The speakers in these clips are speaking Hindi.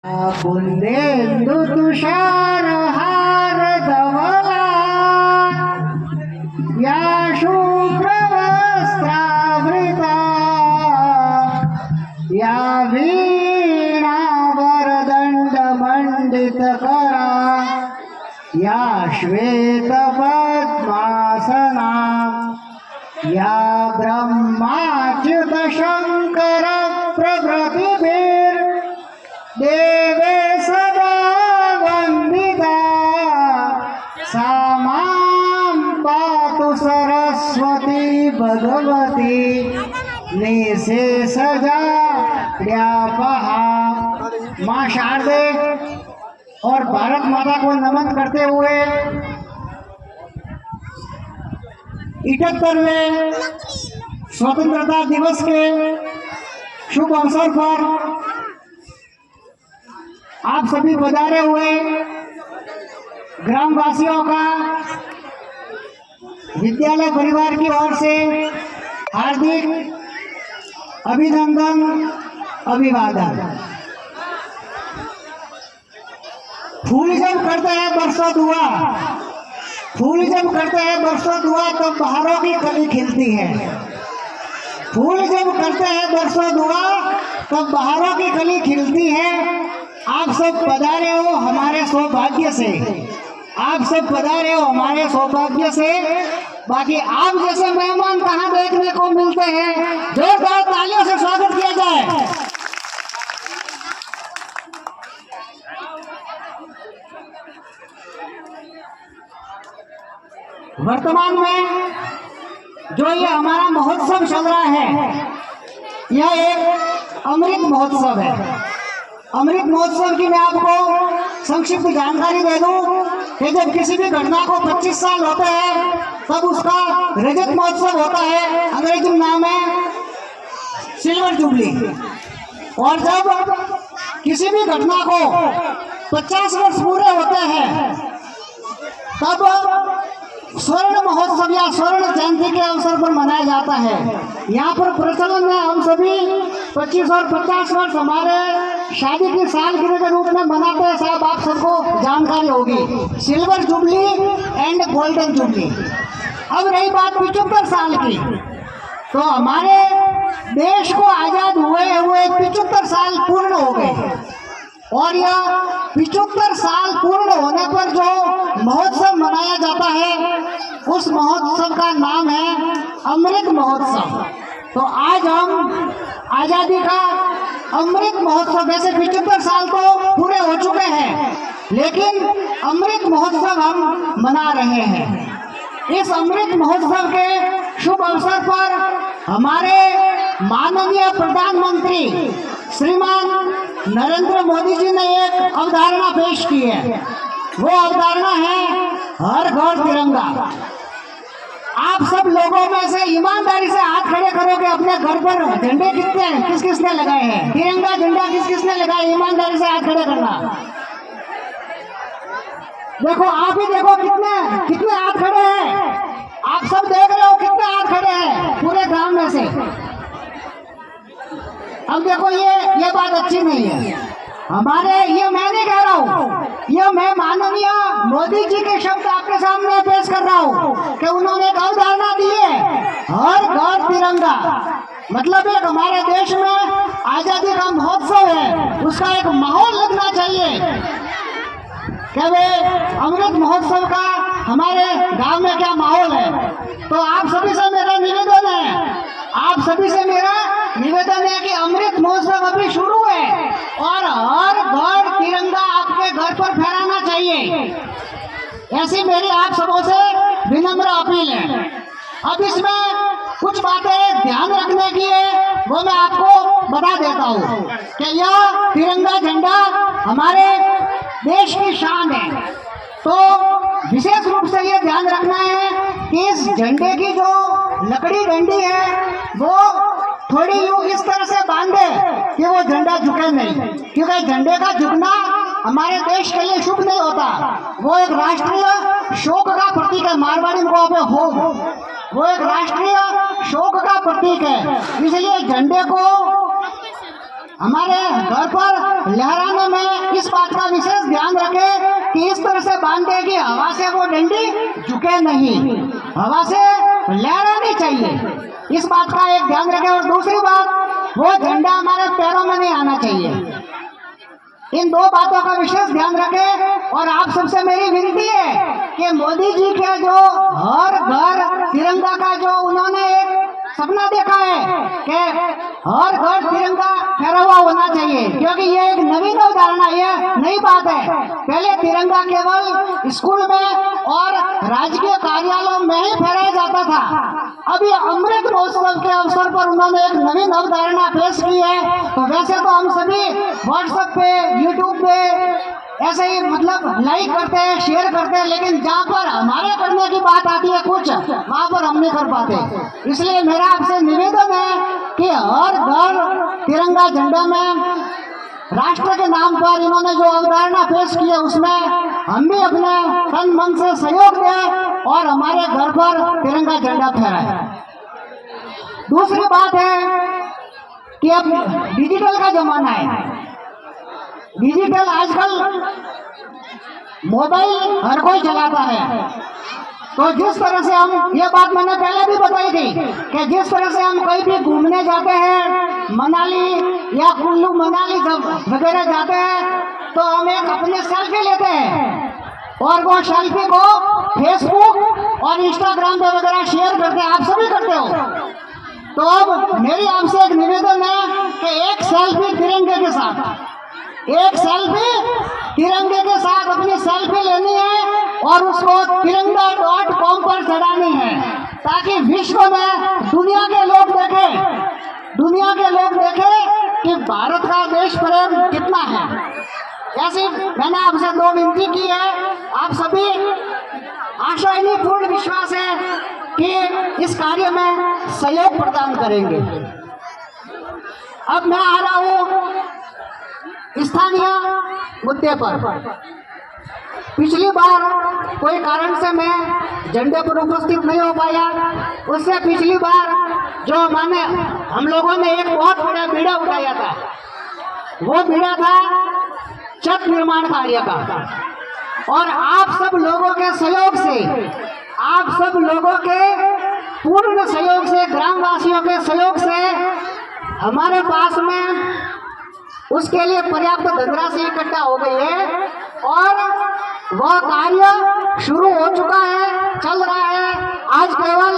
पुल्लेन्दु तुषार हार धवला या शुभ्रवस्त्रावृता या वीणा वरदंड मंडितकरा या श्वेत पद्मासना या ब्रह्माच्युत शंकर प्रभृतिभिर् देवे सदा वंदिता सा मां पातु सरस्वती भगवती निशेषजा व्यापहा। माँ शारदे और भारत माता को नमन करते हुए 71वें स्वतंत्रता दिवस के शुभ अवसर पर आप सभी पधारे हुए ग्रामवासियों का विद्यालय परिवार की ओर से हार्दिक अभिनंदन अभिवादन। फूल जब करते हैं बरसों दुआ, फूल जब करते हैं बरसों दुआ तो बहारों की कली खिलती है। फूल जब करते हैं बरसों दुआ तब बहारों की कली खिलती है। आप सब पधारे हो हमारे सौभाग्य से, आप सब पधारे हो हमारे सौभाग्य से। बाकी आप जैसे मेहमान कहाँ देखने को मिलते हैं। जोरदार तालियों से स्वागत किया जाए। वर्तमान में जो ये हमारा महोत्सव चल रहा है, यह एक अमृत महोत्सव है। अमृत महोत्सव की मैं आपको संक्षिप्त जानकारी दे दूं कि जब किसी भी घटना को 25 साल होते हैं तब उसका रजत महोत्सव होता है, अंग्रेजी में नाम है सिल्वर जुबली। और जब किसी भी घटना को 50 वर्ष पूरे होते हैं तब स्वर्ण महोत्सव या स्वर्ण जयंती के अवसर पर मनाया जाता है। यहाँ पर प्रचलन में हम सभी 25 और 50 वर्ष हमारे शादी की सालगिरह के रूप में मनाते हैं। साहब आप सबको जानकारी होगी, silver jubilee and golden jubilee. अब रही बात 75 साल की, तो हमारे देश को आजाद हुए 75 साल पूर्ण हो गए। और यह 75 साल पूर्ण होने पर जो महोत्सव मनाया जाता है उस महोत्सव का नाम है अमृत महोत्सव। तो आज हम आजादी का अमृत महोत्सव, वैसे 75 साल तो पूरे हो चुके हैं लेकिन अमृत महोत्सव हम मना रहे हैं। इस अमृत महोत्सव के शुभ अवसर पर हमारे माननीय प्रधानमंत्री श्रीमान नरेंद्र मोदी जी ने एक अवधारणा पेश की है। वो अवधारणा है हर घर तिरंगा। आप सब लोगों में से ईमानदारी से हाथ खड़े करोगे अपने घर पर झंडे किस किसने लगाए हैं, तिरंगा झंडा किस किसने लगाए, ईमानदारी से हाथ खड़े करना। देखो आप ही देखो कितने हाथ खड़े हैं। आप सब देख रहे हो कितने हाथ खड़े हैं पूरे गांव में से। अब देखो ये बात अच्छी नहीं है हमारे, ये मैं नहीं कह रहा हूँ, ये मैं माननीय मोदी जी के शब्द आपके सामने पेश कर रहा हूँ कि उन्होंने एक अवधारणा दी है हर घर तिरंगा। मतलब एक हमारे देश में आजादी का महोत्सव है, उसका एक माहौल लगना चाहिए कि वे अमृत महोत्सव का हमारे गांव में क्या माहौल है। तो आप सभी से मेरा निवेदन है, आप सभी से मेरा निवेदन है कि अमृत महोत्सव अभी शुरू है और हर घर तिरंगा आपके घर पर फहराना चाहिए। ऐसी मेरी आप सबों से विनम्र अपील है। अब इसमें कुछ बातें ध्यान रखने की है, वो मैं आपको बता देता हूँ कि यह तिरंगा झंडा हमारे देश की शान है। तो विशेष रूप से ये ध्यान रखना है कि इस झंडे की जो लकड़ी डंडी है वो थोड़ी यूं इस तरह से बांधे कि वो झंडा झुके नहीं, क्योंकि झंडे का झुकना हमारे देश के लिए शुभ नहीं होता। वो एक राष्ट्रीय शोक का प्रतीक है, मारवाड़ी को हो, वो एक राष्ट्रीय शोक का प्रतीक है। इसलिए झंडे को हमारे घर पर लहराने में इस बात का विशेष ध्यान रखें कि इस तरह से बांधे कि हवा से वो डंडी झुके नहीं, हवा से लहरानी चाहिए। इस बात का एक ध्यान रखें। और दूसरी बात, वो झंडा हमारे पैरों में नहीं आना चाहिए। इन दो बातों का विशेष ध्यान रखें। और आप सबसे मेरी विनती है कि मोदी जी के जो हर घर तिरंगा का जो उन्होंने एक सपना देखा है कि हर घर तिरंगा फहरा हुआ होना चाहिए, क्योंकि ये एक नवीन अवधारणा, ये नई बात है। पहले तिरंगा केवल स्कूल में और राजकीय कार्यालयों में ही फहराया जाता था। अभी अमृत महोत्सव के अवसर पर उन्होंने एक नवीन अवधारणा पेश की है। तो वैसे तो हम सभी व्हाट्सएप पे, यूट्यूब पे ऐसे ही मतलब लाइक करते हैं, शेयर करते हैं, लेकिन जहाँ पर हमारे करने की बात आती है कुछ, वहाँ पर हम नहीं कर पाते। इसलिए मेरा आपसे निवेदन है कि हर घर तिरंगा झंडा में राष्ट्र के नाम पर इन्होंने जो अवधारणा पेश की है उसमें हम भी अपने तन मन से सहयोग दें और हमारे घर पर तिरंगा झंडा फहराएं। दूसरी बात है कि अब डिजिटल का जमाना है। डिजिटल आजकल मोबाइल हर कोई चलाता है। तो जिस तरह से हम, ये बात मैंने पहले भी बताई थी कि जिस तरह से हम कहीं भी घूमने जाते हैं, मनाली या कुल्लू मनाली जब वगैरह जाते हैं, तो हम एक अपने सेल्फी लेते हैं और वो सेल्फी को फेसबुक और इंस्टाग्राम पे वगैरह शेयर करते हैं। आप सभी करते हो। तो अब मेरी आपसे एक निवेदन है कि एक सेल्फी तिरंगे के साथ, एक सेल्फी तिरंगे के साथ अपनी सेल्फी लेनी है और उसको तिरंगा.com पर चढ़ानी है, ताकि विश्व में दुनिया के लोग देखें कि भारत का देश प्रेम कितना है। ऐसे मैंने आपसे दो विनती की है। आप सभी आशावादी पूर्ण विश्वास है कि इस कार्य में सहयोग प्रदान करेंगे। अब मैं आ रहा हूँ स्थानीय मुद्दे पर। पिछली बार कोई कारण से मैं झंडे पर उपस्थित नहीं हो पाया। उससे पिछली बार जो हम लोगों ने एक बहुत बड़ा बीड़ा उठाया था, वो बीड़ा था छत निर्माण कार्य का। और आप सब लोगों के सहयोग से, आप सब लोगों के पूर्ण सहयोग से, ग्रामवासियों के सहयोग से हमारे पास में उसके लिए पर्याप्त धनराशि इकट्ठा हो गई है और वह कार्य शुरू हो चुका है, चल रहा है। आज केवल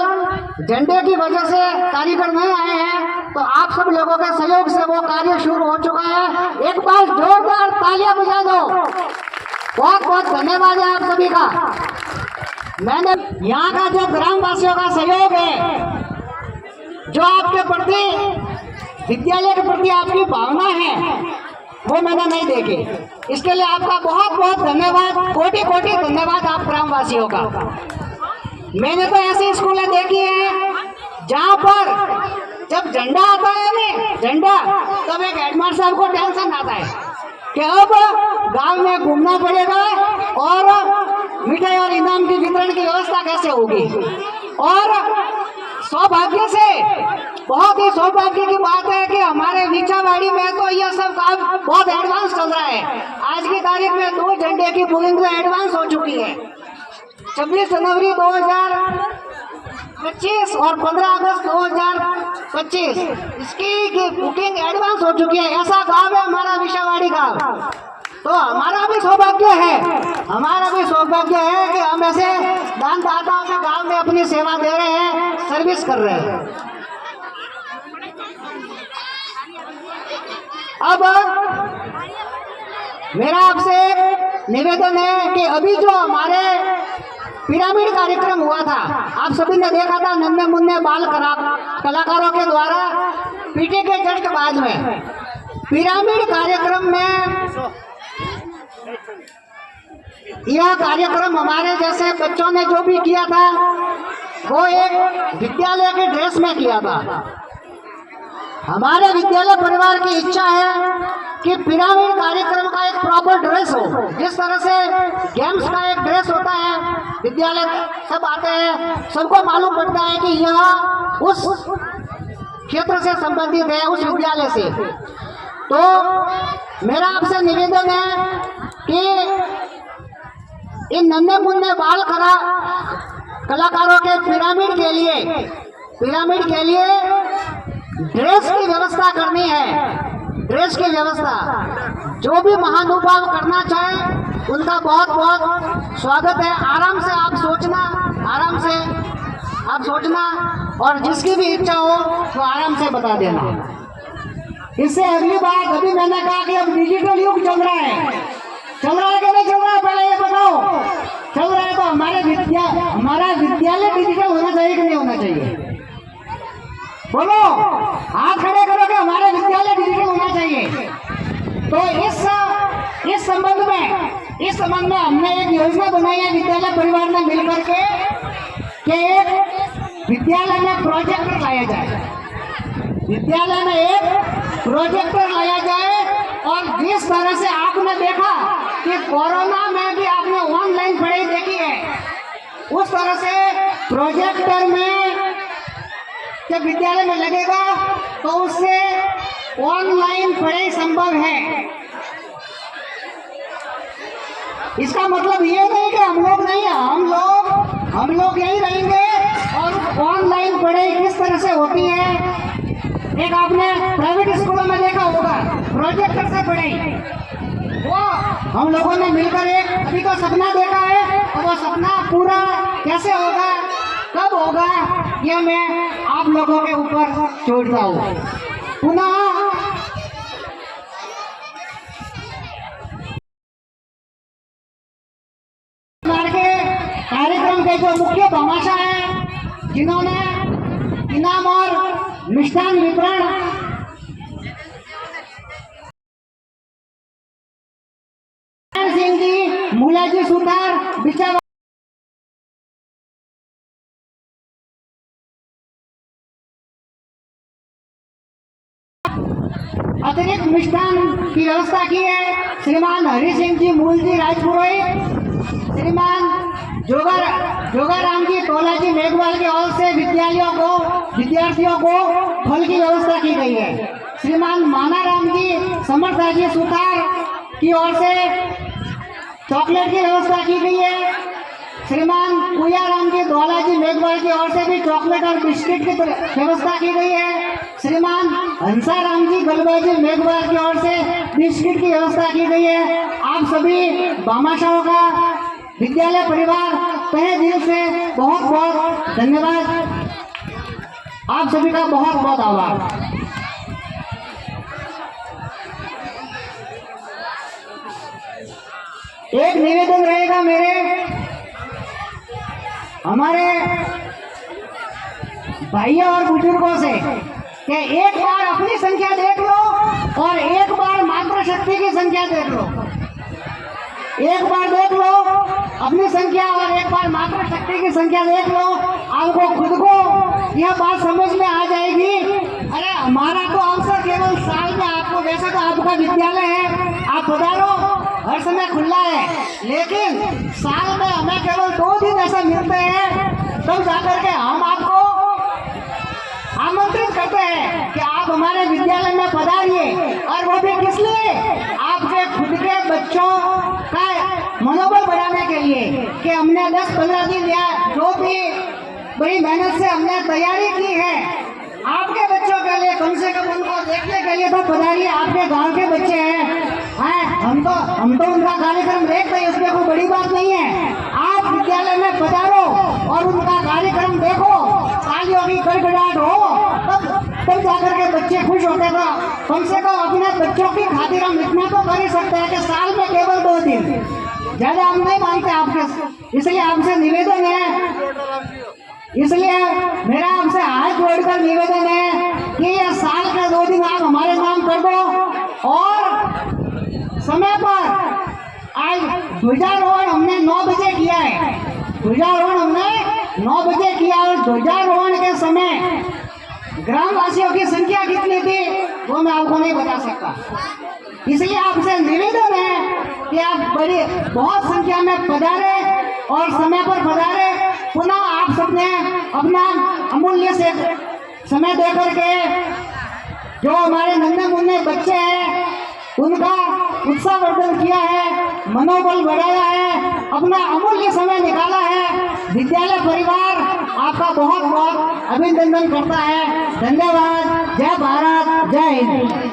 झंडे की वजह से कारीगर नहीं आए हैं, तो आप सब लोगों के सहयोग से वो कार्य शुरू हो चुका है। एक बार जोरदार तालियां बजा दो। बहुत बहुत धन्यवाद है आप सभी का। मैंने यहाँ का जो ग्रामवासियों का सहयोग है, जो आपके प्रति, विद्यालय के प्रति आपकी भावना है, वो मैंने नहीं देखी। इसके लिए आपका बहुत बहुत धन्यवाद, कोटि कोटि धन्यवाद आप ग्रामवासियों का। मैंने तो ऐसी स्कूलें देखी हैं जहाँ पर जब झंडा आता है ना, झंडा, तब एक हेडमास्टर साहब को टेंशन आता है कि अब गांव में घूमना पड़ेगा और मिठाई और इनाम की वितरण की व्यवस्था कैसे होगी। और सौभाग्य से, बहुत ही सौभाग्य की बात है कि हमारे नीचावाड़ी में तो यह सब काम बहुत एडवांस चल रहा है। आज की तारीख में 2 झंडे की बुकिंग तो एडवांस हो चुकी है। 26 जनवरी 2025 और 15 अगस्त 2025 इसकी बुकिंग एडवांस हो चुकी है। ऐसा गाँव है हमारा विशावाड़ी गाँव। तो हमारा भी सौभाग्य है कि हम ऐसे दानदाताओं के गाँव में अपनी सेवा दे रहे हैं, सर्विस कर रहे हैं। अब मेरा आपसे निवेदन है कि अभी जो हमारे पिरामिड कार्यक्रम हुआ था, आप सभी ने देखा था, नन्हे मुन्ने बाल कलाकारों के द्वारा पीटी के जस्ट बाद में पिरामिड कार्यक्रम में, यह कार्यक्रम हमारे जैसे बच्चों ने जो भी किया था वो एक विद्यालय के ड्रेस में किया था। हमारे विद्यालय परिवार की इच्छा है कि पिरामिड कार्यक्रम का एक प्रॉपर ड्रेस हो। जिस तरह से गेम्स का एक ड्रेस होता है, विद्यालय सब आते हैं, सबको मालूम पड़ता है कि यह उस क्षेत्र से संबंधित है, उस विद्यालय से। तो मेरा आपसे निवेदन है कि इन नन्हे मुन्ने बाल कलाकारों के पिरामिड के लिए ड्रेस की व्यवस्था करनी है। ड्रेस की व्यवस्था जो भी महानुभाव करना चाहे उनका बहुत बहुत स्वागत है। आराम से आप सोचना और जिसकी भी इच्छा हो तो आराम से बता देना। इससे अगली बात, अभी मैंने कहा कि अब डिजिटल युग चल रहा है कि नहीं चल रहा है, पहले ये बताओ। चल रहा है तो हमारा विद्यालय डिजिटल होना चाहिए कि नहीं होना चाहिए? बोलो, हाथ खड़े करो कि हमारे विद्यालय डिजिटल होना चाहिए। तो इस संबंध में हमने एक योजना बनाई है विद्यालय परिवार ने मिलकर के कि एक विद्यालय में प्रोजेक्टर लाया जाए। विद्यालय में एक प्रोजेक्टर लाया जाए और जिस तरह से आपने देखा कि कोरोना में भी आपने ऑनलाइन पढ़ाई देखी है, उस तरह से प्रोजेक्टर में जब विद्यालय में लगेगा तो उससे ऑनलाइन पढ़ाई संभव है। इसका मतलब ये नहीं कि हम लोग नहीं है, हम लोग यही रहेंगे। और ऑनलाइन पढ़ाई किस तरह से होती है, एक आपने प्राइवेट स्कूलों में देखा होगा प्रोजेक्टर से पढ़ाई, वो हम लोगों ने मिलकर एक अभी तो सपना देखा है और वो सपना पूरा कैसे होगा, कब होगा, ये मैं आप लोगों के ऊपर छोड़ता हूँ। पुनः कार्यक्रम के जो मुख्य भामाशाह है, जिन्होंने इनाम और मिष्ठान वितरण सिंह जी, मूलाजी सुतार, बिचा अतिरिक्त मिष्ठान की व्यवस्था की है श्रीमान हरि सिंह जी, मूल जी राजपुरोहित, श्रीमान जोगाराम जी, तोला जी मेघवाल की ओर से विद्यार्थियों को फल की व्यवस्था की गई है। श्रीमान मानाराम जी, समर्था जी सुतार की ओर से चॉकलेट की व्यवस्था की गई है। श्रीमान पूयाराम जी, धौला जी मेघवाल की ओर से भी चॉकलेट और बिस्किट की व्यवस्था की गई है। श्रीमान हंसाराम जी, गलबा जी मेघवाल की ओर से बिस्किट की व्यवस्था की गई है। आप सभी भामाशाहों का विद्यालय परिवार तहे दिल से बहुत बहुत धन्यवाद। आप सभी का बहुत बहुत आभार। एक निवेदन रहेगा हमारे भाइयों और बुजुर्गों से कि एक बार अपनी संख्या देख लो और एक बार मातृशक्ति की संख्या देख लो। एक बार देख लो अपनी संख्या और एक बार मातृशक्ति की संख्या देख लो, आपको खुद को यह बात समझ में आ जाएगी। अरे हमारा तो अवसर केवल साल में, आपको वैसे तो आपका विद्यालय है, आप पधारो, हर समय खुला है, लेकिन साल में हमें केवल 2 दिन ऐसा मिलते हैं, तब जाकर के हम आपको आमंत्रित करते हैं कि आप हमारे विद्यालय में पधारिए। और वो भी किस लिए? आपके खुद के बच्चों का मनोबल बढ़ाने के लिए कि हमने 10-15 दिन या जो भी बड़ी मेहनत से हमने तैयारी की है आपके बच्चों के लिए, कम से कम उनको देखने के लिए तो पधारिए। आपके गांव के बच्चे हैं, हम तो उनका कार्यक्रम देखते हैं, उसमें कोई बड़ी बात नहीं है। आप विद्यालय में पधारो और उनका कार्यक्रम देखो, तालियों की गड़गड़ाहट हो, तब जाकर के बच्चे खुश होते। तो कम से कम अपने बच्चों की खातिर हम इतना तो कर ही सकते हैं कि साल में केवल 2 दिन, ज्यादा हम नहीं मानते आपके। इसलिए आपसे निवेदन है, इसलिए मेरा आपसे हाथ जोड़कर निवेदन है कि ये साल के 2 दिन आप हमारे नाम कर दो। और समय पर आज ध्वजारोहण हमने 9 बजे किया है, ध्वजारोहण हमने 9 बजे किया और ध्वजारोहण के समय ग्रामवासियों की संख्या कितनी थी वो मैं आपको नहीं बता सकता। इसलिए आपसे निवेदन है कि आप बहुत संख्या में पधारे और समय पर पधारे। पुनः आप सबने अपना अमूल्य से समय देकर के जो हमारे नन्हे मुन्ने बच्चे हैं उनका उत्साहवर्धन किया है, मनोबल बढ़ाया है, अपना अमूल्य समय निकाला है। विद्यालय परिवार आपका बहुत बहुत अभिनंदन करता है। धन्यवाद। जय भारत, जय हिंद।